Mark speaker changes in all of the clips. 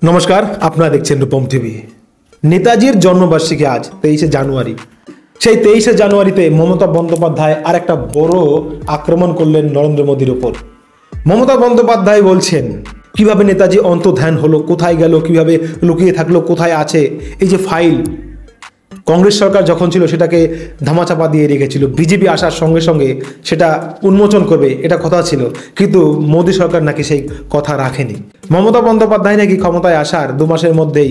Speaker 1: নমস্কার, আপনারা দেখছেন রূপম টিভি। নেতাজির জন্মবার্ষিকী আজ 23শে জানুয়ারি। সেই 23শে জানুয়ারিতে মমতা বন্দ্যোপাধ্যায় আর একটা বড় আক্রমণ করলেন নরেন্দ্র মোদীর ওপর। মমতা বন্দ্যোপাধ্যায় বলছেন কিভাবে নেতাজি অন্তর্ধান হলো, কোথায় গেল, কিভাবে লুকিয়ে থাকলো, কোথায় আছে। এই যে ফাইল কংগ্রেস সরকার যখন ছিল সেটাকে ধামাচাপা দিয়ে রেখেছিল, বিজেপি আসার সঙ্গে সঙ্গে সেটা উন্মোচন করবে এটা কথা ছিল, কিন্তু মোদী সরকার নাকি সেই কথা রাখেনি। মমতা বন্দ্যোপাধ্যায় নাকি ক্ষমতায় আসার 2 মাসের মধ্যেই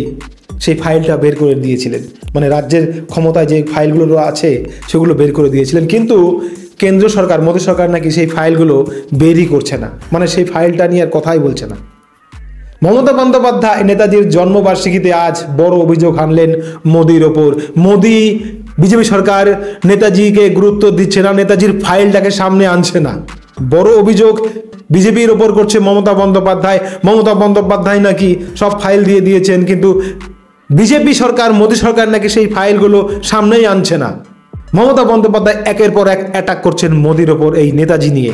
Speaker 1: সেই ফাইলটা বের করে দিয়েছিলেন, মানে রাজ্যের ক্ষমতায় যে ফাইলগুলো আছে সেগুলো বের করে দিয়েছিলেন, কিন্তু কেন্দ্র সরকার মোদী সরকার নাকি সেই ফাইলগুলো বেরই করছে না, মানে সেই ফাইলটা নিয়ে আর কথাই বলছে না। মমতা বন্দ্যোপাধ্যায় নেতাজির জন্মবার্ষিকীতে আজ বড় অভিযোগ আনলেন মোদির ওপর। মোদি বিজেপি সরকার নেতাজিকে গুরুত্ব দিচ্ছে না, নেতাজির ফাইলটাকে সামনে আনছে না। বড় অভিযোগ বিজেপির ওপর করছে মমতা বন্দ্যোপাধ্যায়। মমতা বন্দ্যোপাধ্যায় নাকি সব ফাইল দিয়ে দিয়েছেন, কিন্তু বিজেপি সরকার মোদী সরকার নাকি সেই ফাইলগুলো সামনেই আনছে না। মমতা বন্দ্যোপাধ্যায় একের পর এক অ্যাটাক করছেন মোদির ওপর এই নেতাজি নিয়ে,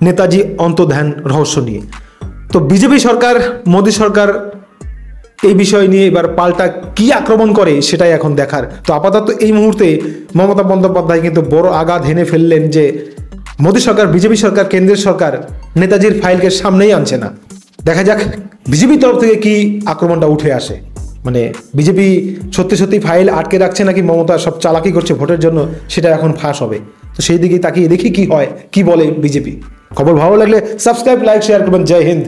Speaker 1: নেতাজি অন্তর্ধান রহস্য নিয়ে। তো বিজেপি সরকার মোদী সরকার এই বিষয় নিয়ে এবার পাল্টা কি আক্রমণ করে সেটাই এখন দেখার। তো আপাতত এই মুহূর্তে মমতা বন্দ্যোপাধ্যায় কিন্তু বড় আঘাত হেনে ফেললেন যে মোদী সরকার, বিজেপি সরকার, কেন্দ্রের সরকার নেতাজির ফাইলকে সামনেই আনছে না। দেখা যাক বিজেপির তরফ থেকে কি আক্রমণটা উঠে আসে। মানে বিজেপি সত্যি সত্যি ফাইল আটকে রাখছে নাকি মমতা সব চালাকি করছে ভোটের জন্য, সেটা এখন ফাঁস হবে। তো সেই দিকেই তাকিয়ে দেখি কি হয়, কি বলে বিজেপি। খবর ভালো লাগলে সাবস্ক্রাইব, লাইক, শেয়ার করবেন। জয় হিন্দ।